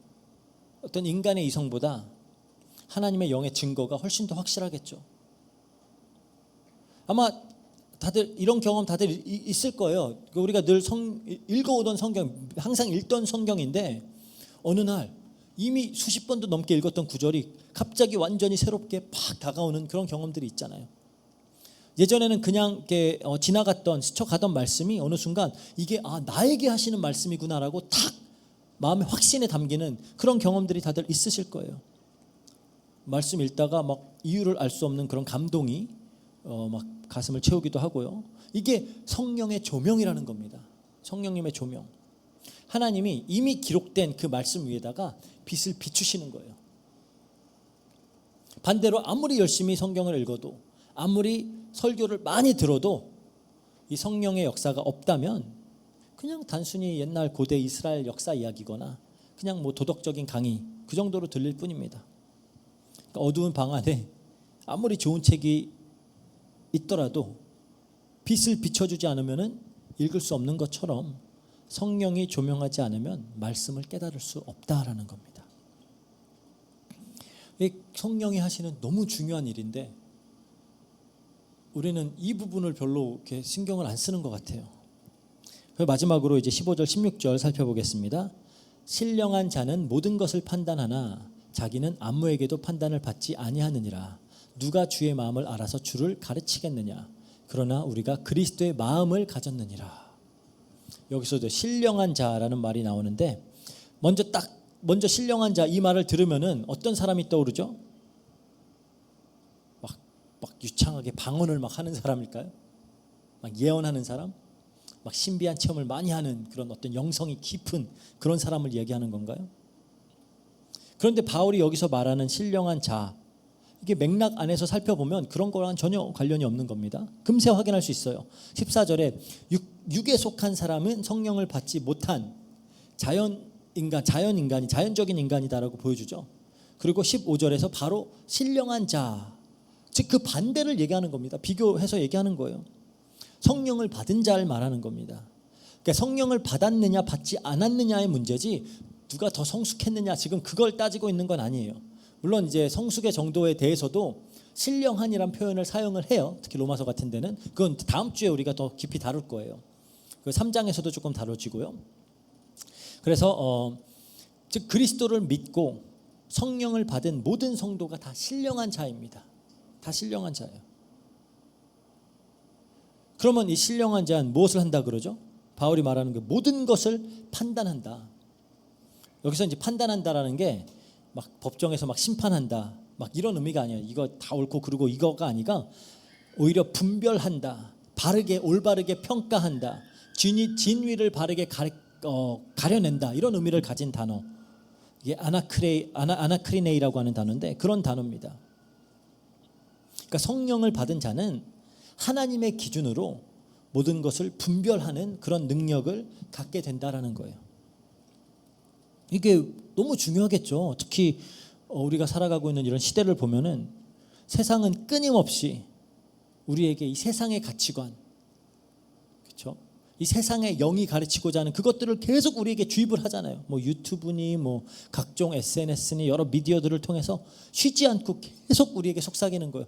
어떤 인간의 이성보다 하나님의 영의 증거가 훨씬 더 확실하겠죠. 아마 다들 이런 경험 다들 있을 거예요. 우리가 늘 읽어오던 성경, 항상 읽던 성경인데 어느 날 이미 수십 번도 넘게 읽었던 구절이 갑자기 완전히 새롭게 팍 다가오는 그런 경험들이 있잖아요. 예전에는 그냥 이렇게 지나갔던 스쳐가던 말씀이 어느 순간 이게 나에게 하시는 말씀이구나라고 탁 마음의 확신에 담기는 그런 경험들이 다들 있으실 거예요. 말씀 읽다가 막 이유를 알 수 없는 그런 감동이 막 가슴을 채우기도 하고요. 이게 성령의 조명이라는 겁니다. 성령님의 조명. 하나님이 이미 기록된 그 말씀 위에다가 빛을 비추시는 거예요. 반대로 아무리 열심히 성경을 읽어도 아무리 설교를 많이 들어도 이 성령의 역사가 없다면 그냥 단순히 옛날 고대 이스라엘 역사 이야기거나 그냥 뭐 도덕적인 강의 그 정도로 들릴 뿐입니다. 그러니까 어두운 방 안에 아무리 좋은 책이 있더라도 빛을 비춰주지 않으면 읽을 수 없는 것처럼 성령이 조명하지 않으면 말씀을 깨달을 수 없다라는 겁니다. 성령이 하시는 너무 중요한 일인데 우리는 이 부분을 별로 이렇게 신경을 안 쓰는 것 같아요. 마지막으로 이제 15절 16절 살펴보겠습니다. 신령한 자는 모든 것을 판단하나 자기는 아무에게도 판단을 받지 아니하느니라. 누가 주의 마음을 알아서 주를 가르치겠느냐. 그러나 우리가 그리스도의 마음을 가졌느니라. 여기서도 신령한 자라는 말이 나오는데 먼저 신령한 자 이 말을 들으면은 어떤 사람이 떠오르죠? 막 유창하게 방언을 막 하는 사람일까요? 막 예언하는 사람? 막 신비한 체험을 많이 하는 그런 어떤 영성이 깊은 그런 사람을 얘기하는 건가요? 그런데 바울이 여기서 말하는 신령한 자, 이게 맥락 안에서 살펴보면 그런 거랑 전혀 관련이 없는 겁니다. 금세 확인할 수 있어요. 14절에 육에 속한 사람은 성령을 받지 못한 자연적인 인간이다라고 보여주죠. 그리고 15절에서 바로 신령한 자, 즉 그 반대를 얘기하는 겁니다. 비교해서 얘기하는 거예요. 성령을 받은 자를 말하는 겁니다. 그러니까 성령을 받았느냐 받지 않았느냐의 문제지 누가 더 성숙했느냐 지금 그걸 따지고 있는 건 아니에요. 물론 이제 성숙의 정도에 대해서도 신령한이란 표현을 사용을 해요. 특히 로마서 같은 데는. 그건 다음 주에 우리가 더 깊이 다룰 거예요. 그 3장에서도 조금 다뤄지고요. 그래서 즉 그리스도를 믿고 성령을 받은 모든 성도가 다 신령한 자입니다. 다 신령한 자예요. 그러면 이 신령한 자는 무엇을 한다 그러죠? 바울이 말하는 게 모든 것을 판단한다. 여기서 이제 판단한다라는 게 막 법정에서 막 심판한다, 막 이런 의미가 아니에요. 이거 다 옳고 그르고 이거가 아니라 오히려 분별한다, 바르게 올바르게 평가한다, 진위를 바르게 가려낸다, 이런 의미를 가진 단어. 이게 아나크리네이라고 하는 단어인데 그런 단어입니다. 그러니까 성령을 받은 자는 하나님의 기준으로 모든 것을 분별하는 그런 능력을 갖게 된다라는 거예요. 이게 너무 중요하겠죠. 특히 우리가 살아가고 있는 이런 시대를 보면은 세상은 끊임없이 우리에게 이 세상의 가치관, 그렇죠? 이 세상의 영이 가르치고자 하는 그것들을 계속 우리에게 주입을 하잖아요. 뭐 유튜브니 뭐 각종 SNS니 여러 미디어들을 통해서 쉬지 않고 계속 우리에게 속삭이는 거예요.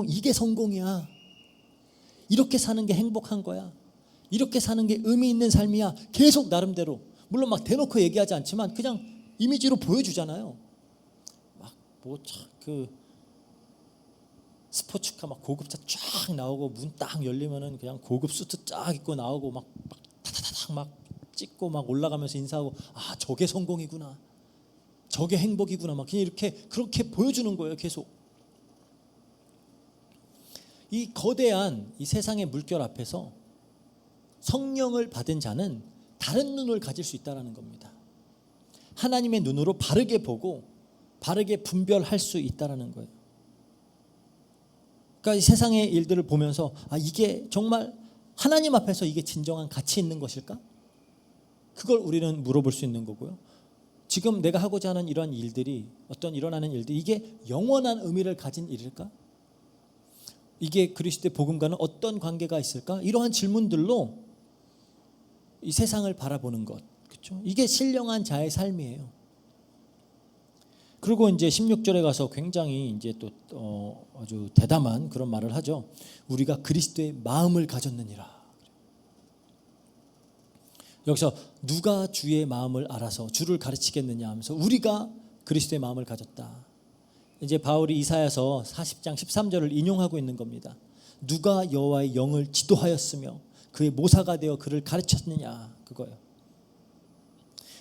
이게 성공이야. 이렇게 사는 게 행복한 거야. 이렇게 사는 게 의미 있는 삶이야. 계속 나름대로, 물론 막 대놓고 얘기하지 않지만 그냥 이미지로 보여주잖아요. 막 뭐 그 스포츠카 막 고급차 쫙 나오고 문 딱 열리면은 그냥 고급 수트 쫙 입고 나오고 막 타타타닥 막 찍고 막 올라가면서 인사하고, 아 저게 성공이구나, 저게 행복이구나, 막 그냥 이렇게 그렇게 보여주는 거예요. 계속 이 거대한 이 세상의 물결 앞에서 성령을 받은 자는 다른 눈을 가질 수 있다는 겁니다. 하나님의 눈으로 바르게 보고 바르게 분별할 수 있다는 거예요. 그러니까 이 세상의 일들을 보면서 이게 정말 하나님 앞에서 이게 진정한 가치 있는 것일까? 그걸 우리는 물어볼 수 있는 거고요. 지금 내가 하고자 하는 이러한 일들이, 어떤 일어나는 일들이 이게 영원한 의미를 가진 일일까? 이게 그리스도의 복음과는 어떤 관계가 있을까? 이러한 질문들로 이 세상을 바라보는 것, 그렇죠? 이게 신령한 자의 삶이에요. 그리고 이제 16절에 가서 굉장히 이제 또 아주 대담한 그런 말을 하죠. 우리가 그리스도의 마음을 가졌느니라. 여기서 누가 주의 마음을 알아서 주를 가르치겠느냐 하면서 우리가 그리스도의 마음을 가졌다. 이제 바울이 이사야서 40장 13절을 인용하고 있는 겁니다. 누가 여호와의 영을 지도하였으며 그의 모사가 되어 그를 가르쳤느냐, 그거예요.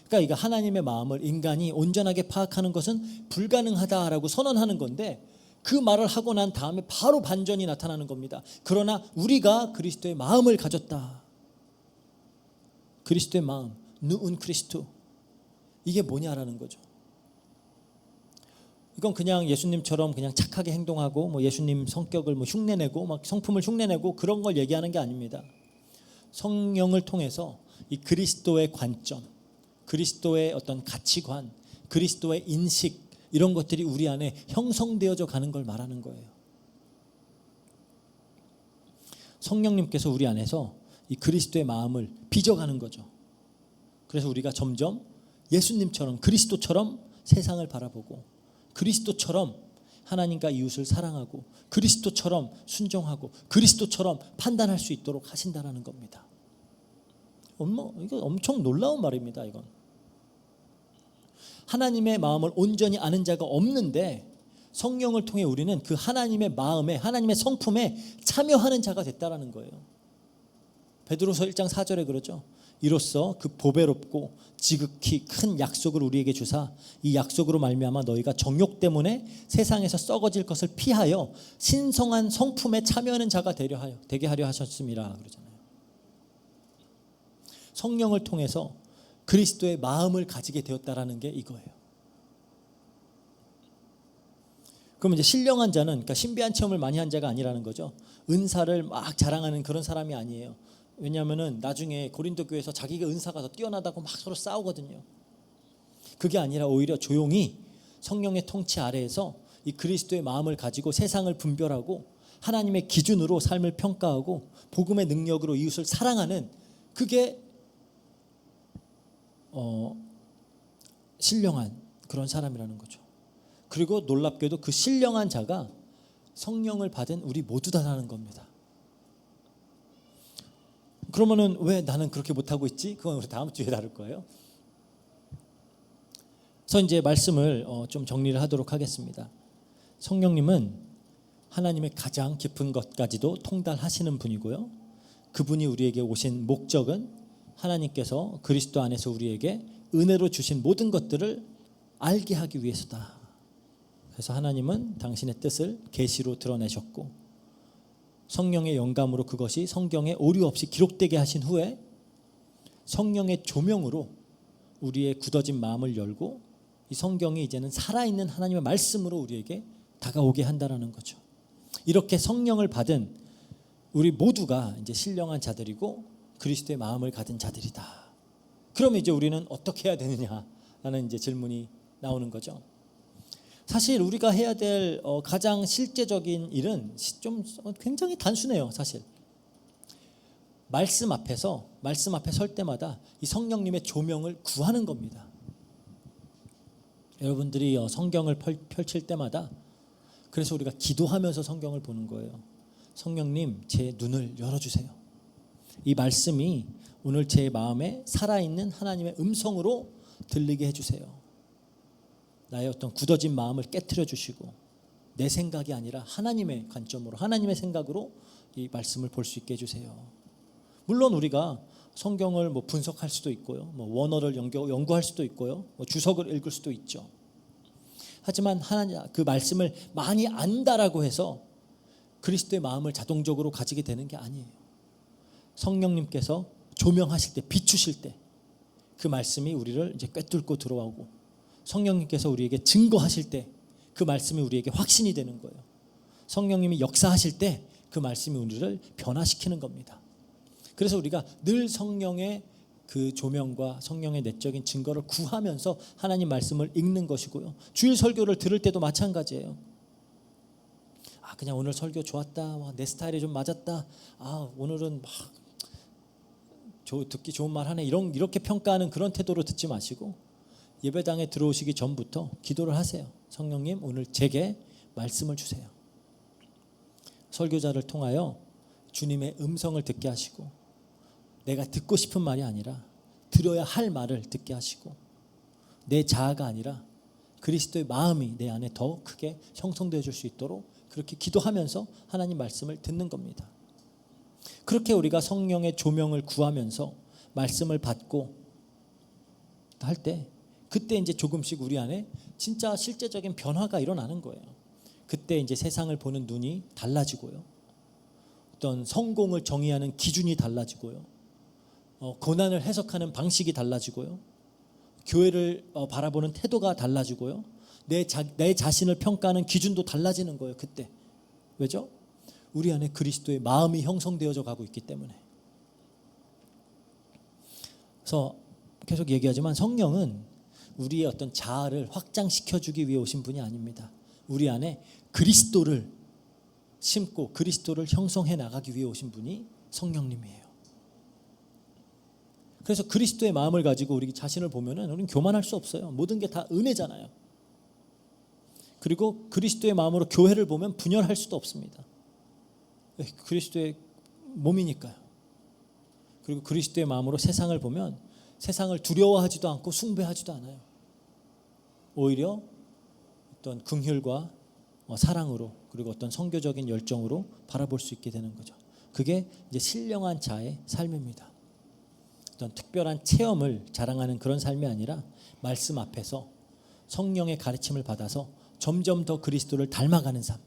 그러니까 이거 하나님의 마음을 인간이 온전하게 파악하는 것은 불가능하다라고 선언하는 건데, 그 말을 하고 난 다음에 바로 반전이 나타나는 겁니다. 그러나 우리가 그리스도의 마음을 가졌다. 그리스도의 마음, 누운 그리스도, 이게 뭐냐라는 거죠. 이건 그냥 예수님처럼 그냥 착하게 행동하고 뭐 예수님 성격을 뭐 흉내내고 막 성품을 흉내내고 그런 걸 얘기하는 게 아닙니다. 성령을 통해서 이 그리스도의 관점, 그리스도의 어떤 가치관, 그리스도의 인식, 이런 것들이 우리 안에 형성되어져 가는 걸 말하는 거예요. 성령님께서 우리 안에서 이 그리스도의 마음을 빚어가는 거죠. 그래서 우리가 점점 예수님처럼, 그리스도처럼 세상을 바라보고, 그리스도처럼 하나님과 이웃을 사랑하고, 그리스도처럼 순종하고, 그리스도처럼 판단할 수 있도록 하신다라는 겁니다. 이거 엄청 놀라운 말입니다. 이건 하나님의 마음을 온전히 아는 자가 없는데 성령을 통해 우리는 그 하나님의 마음에, 하나님의 성품에 참여하는 자가 됐다라는 거예요. 베드로서 1장 4절에 그러죠. 이로써 그 보배롭고 지극히 큰 약속을 우리에게 주사 이 약속으로 말미암아 너희가 정욕 때문에 세상에서 썩어질 것을 피하여 신성한 성품에 참여하는 자가 되게 하려 하셨음이라 그러잖아요. 성령을 통해서 그리스도의 마음을 가지게 되었다라는 게 이거예요. 그럼 이제 신령한 자는, 그러니까 신비한 체험을 많이 한 자가 아니라는 거죠. 은사를 막 자랑하는 그런 사람이 아니에요. 왜냐하면은 나중에 고린도 교회에서 자기가 은사가 더 뛰어나다고 막 서로 싸우거든요. 그게 아니라 오히려 조용히 성령의 통치 아래에서 이 그리스도의 마음을 가지고 세상을 분별하고 하나님의 기준으로 삶을 평가하고 복음의 능력으로 이웃을 사랑하는, 그게 신령한 그런 사람이라는 거죠. 그리고 놀랍게도 그 신령한 자가 성령을 받은 우리 모두다라는 겁니다. 그러면은 왜 나는 그렇게 못하고 있지? 그건 우리 다음 주에 다룰 거예요. 그래서 이제 말씀을 좀 정리를 하도록 하겠습니다. 성령님은 하나님의 가장 깊은 것까지도 통달하시는 분이고요. 그분이 우리에게 오신 목적은 하나님께서 그리스도 안에서 우리에게 은혜로 주신 모든 것들을 알게 하기 위해서다. 그래서 하나님은 당신의 뜻을 계시로 드러내셨고 성령의 영감으로 그것이 성경에 오류 없이 기록되게 하신 후에 성령의 조명으로 우리의 굳어진 마음을 열고 이 성경이 이제는 살아있는 하나님의 말씀으로 우리에게 다가오게 한다라는 거죠. 이렇게 성령을 받은 우리 모두가 이제 신령한 자들이고 그리스도의 마음을 가진 자들이다. 그러면 이제 우리는 어떻게 해야 되느냐라는 이제 질문이 나오는 거죠. 사실 우리가 해야 될 가장 실제적인 일은 좀 굉장히 단순해요. 사실 말씀 앞에 설 때마다 이 성령님의 조명을 구하는 겁니다. 여러분들이 성경을 펼칠 때마다 그래서 우리가 기도하면서 성경을 보는 거예요. 성령님, 제 눈을 열어주세요. 이 말씀이 오늘 제 마음에 살아있는 하나님의 음성으로 들리게 해주세요. 나의 어떤 굳어진 마음을 깨트려 주시고 내 생각이 아니라 하나님의 관점으로, 하나님의 생각으로 이 말씀을 볼 수 있게 해주세요. 물론 우리가 성경을 뭐 분석할 수도 있고요, 뭐 원어를 연구할 수도 있고요, 뭐 주석을 읽을 수도 있죠. 하지만 하나님 그 말씀을 많이 안다라고 해서 그리스도의 마음을 자동적으로 가지게 되는 게 아니에요. 성령님께서 조명하실 때, 비추실 때 그 말씀이 우리를 이제 꿰뚫고 들어오고 성령님께서 우리에게 증거하실 때 그 말씀이 우리에게 확신이 되는 거예요. 성령님이 역사하실 때 그 말씀이 우리를 변화시키는 겁니다. 그래서 우리가 늘 성령의 그 조명과 성령의 내적인 증거를 구하면서 하나님 말씀을 읽는 것이고요. 주일 설교를 들을 때도 마찬가지예요. 그냥 오늘 설교 좋았다, 내 스타일이 좀 맞았다, 오늘은 막 듣기 좋은 말 하네, 이렇게 평가하는 그런 태도로 듣지 마시고 예배당에 들어오시기 전부터 기도를 하세요. 성령님, 오늘 제게 말씀을 주세요. 설교자를 통하여 주님의 음성을 듣게 하시고, 내가 듣고 싶은 말이 아니라 들어야 할 말을 듣게 하시고, 내 자아가 아니라 그리스도의 마음이 내 안에 더 크게 형성되어 줄 수 있도록 그렇게 기도하면서 하나님 말씀을 듣는 겁니다. 그렇게 우리가 성령의 조명을 구하면서 말씀을 받고 할 때, 그때 이제 조금씩 우리 안에 진짜 실제적인 변화가 일어나는 거예요. 그때 이제 세상을 보는 눈이 달라지고요. 어떤 성공을 정의하는 기준이 달라지고요. 고난을 해석하는 방식이 달라지고요. 교회를 바라보는 태도가 달라지고요. 내 자신을 평가하는 기준도 달라지는 거예요. 그때. 왜죠? 우리 안에 그리스도의 마음이 형성되어져 가고 있기 때문에. 그래서 계속 얘기하지만 성령은 우리의 어떤 자아를 확장시켜주기 위해 오신 분이 아닙니다. 우리 안에 그리스도를 심고 그리스도를 형성해 나가기 위해 오신 분이 성령님이에요. 그래서 그리스도의 마음을 가지고 우리 자신을 보면은 우리는 교만할 수 없어요. 모든 게 다 은혜잖아요. 그리고 그리스도의 마음으로 교회를 보면 분열할 수도 없습니다. 그리스도의 몸이니까요. 그리고 그리스도의 마음으로 세상을 보면 세상을 두려워하지도 않고 숭배하지도 않아요. 오히려 어떤 긍휼과 사랑으로, 그리고 어떤 선교적인 열정으로 바라볼 수 있게 되는 거죠. 그게 이제 신령한 자의 삶입니다. 어떤 특별한 체험을 자랑하는 그런 삶이 아니라 말씀 앞에서 성령의 가르침을 받아서 점점 더 그리스도를 닮아가는 삶.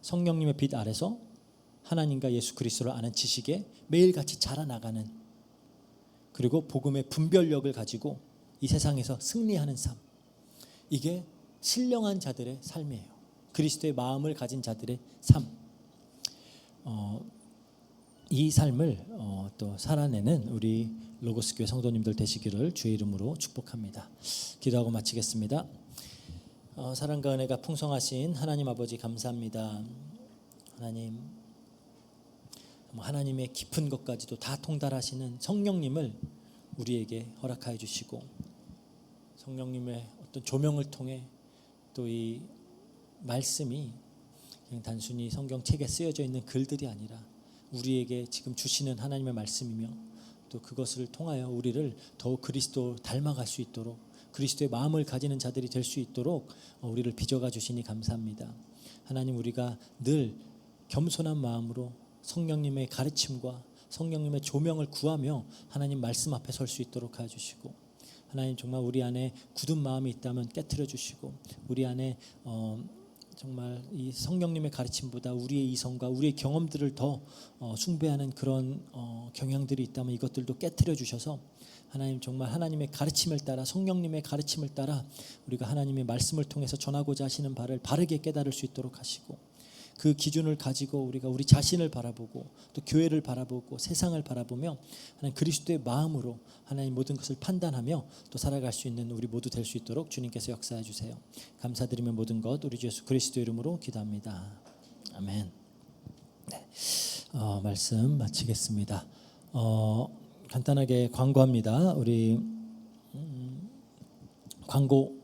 성령님의 빛 아래서 하나님과 예수 그리스도를 아는 지식에 매일같이 자라나가는, 그리고 복음의 분별력을 가지고 이 세상에서 승리하는 삶. 이게 신령한 자들의 삶이에요. 그리스도의 마음을 가진 자들의 삶. 이 삶을 또 살아내는 우리 로고스 교회 성도님들 되시기를 주의 이름으로 축복합니다. 기도하고 마치겠습니다. 사랑과 은혜가 풍성하신 하나님 아버지, 감사합니다. 하나님, 하나님의 깊은 것까지도 다 통달하시는 성령님을 우리에게 허락하여 주시고, 성령님의 어떤 조명을 통해 또 이 말씀이 그냥 단순히 성경책에 쓰여져 있는 글들이 아니라 우리에게 지금 주시는 하나님의 말씀이며, 또 그것을 통하여 우리를 더욱 그리스도 닮아갈 수 있도록, 그리스도의 마음을 가지는 자들이 될 수 있도록 우리를 빚어가 주시니 감사합니다. 하나님, 우리가 늘 겸손한 마음으로 성령님의 가르침과 성령님의 조명을 구하며 하나님 말씀 앞에 설 수 있도록 하여 주시고, 하나님 정말 우리 안에 굳은 마음이 있다면 깨트려 주시고, 우리 안에 정말 이 성령님의 가르침보다 우리의 이성과 우리의 경험들을 더 숭배하는 그런 경향들이 있다면 이것들도 깨트려 주셔서 하나님 정말 하나님의 가르침을 따라, 성령님의 가르침을 따라 우리가 하나님의 말씀을 통해서 전하고자 하시는 바를 바르게 깨달을 수 있도록 하시고, 그 기준을 가지고 우리가 우리 자신을 바라보고 또 교회를 바라보고 세상을 바라보며 하나님 그리스도의 마음으로 하나님 모든 것을 판단하며 또 살아갈 수 있는 우리 모두 될 수 있도록 주님께서 역사해 주세요. 감사드리며 모든 것 우리 주 예수 그리스도 이름으로 기도합니다. 아멘. 네, 말씀 마치겠습니다. 간단하게 광고합니다. 우리 광고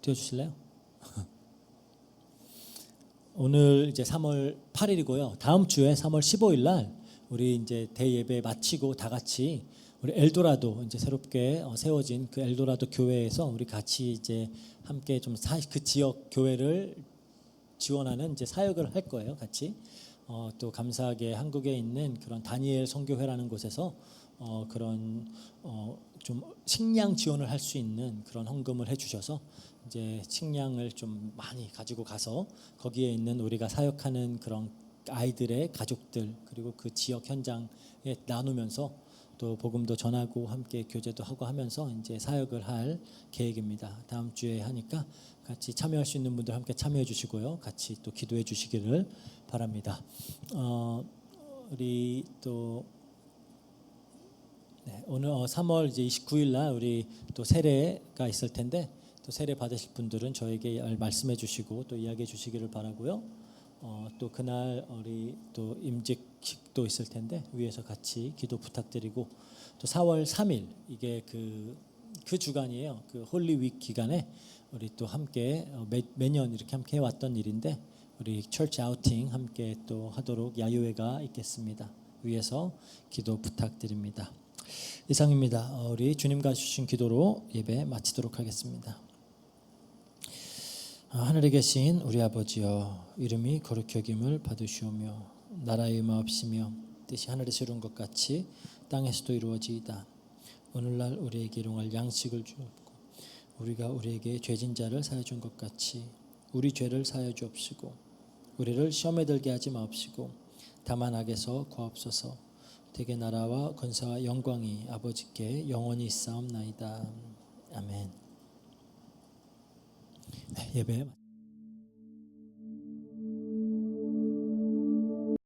띄워주실래요? 오늘 이제 3월 8일이고요. 다음 주에 3월 15일 날 우리 이제 대예배 마치고 다 같이 우리 엘도라도, 이제 새롭게 세워진 그 엘도라도 교회에서 우리 같이 이제 함께 좀 그 지역 교회를 지원하는 이제 사역을 할 거예요. 같이 또 감사하게 한국에 있는 그런 다니엘 선교회라는 곳에서 그런 좀 식량 지원을 할 수 있는 그런 헌금을 해주셔서 이제 식량을 좀 많이 가지고 가서 거기에 있는 우리가 사역하는 그런 아이들의 가족들, 그리고 그 지역 현장에 나누면서 또 복음도 전하고 함께 교제도 하고 하면서 이제 사역을 할 계획입니다. 다음 주에 하니까 같이 참여할 수 있는 분들 함께 참여해 주시고요. 같이 또 기도해 주시기를 바랍니다. 우리 또 오늘 3월 이제 29일 날 우리 또 세례가 있을 텐데 또 세례 받으실 분들은 저에게 말씀해 주시고 또 이야기해 주시기를 바라고요. 또 그날 우리 또 임직식도 있을 텐데 위에서 같이 기도 부탁드리고 또 4월 3일 이게 그 주간이에요. 그 홀리 윅 기간에 우리 또 함께 매년 이렇게 함께 해왔던 일인데 우리 철치 아우팅 함께 또 하도록 야유회가 있겠습니다. 위에서 기도 부탁드립니다. 이상입니다. 우리 주님과 주신 기도로 예배 마치도록 하겠습니다. 하늘에 계신 우리 아버지여, 이름이 거룩히 여김을 받으시오며 나라의 임하옵시며 뜻이 하늘에서 이룬 것 같이 땅에서도 이루어지이다. 오늘날 우리에게 일용할 양식을 주옵고 우리가 우리에게 죄진 자를 사하여 준 것 같이 우리 죄를 사하여 주옵시고 우리를 시험에 들게 하지 마옵시고 다만 악에서 구하옵소서. 대개 나라와 권세와 영광이 아버지께 영원히 있사옵나이다. 아멘. 네, 예배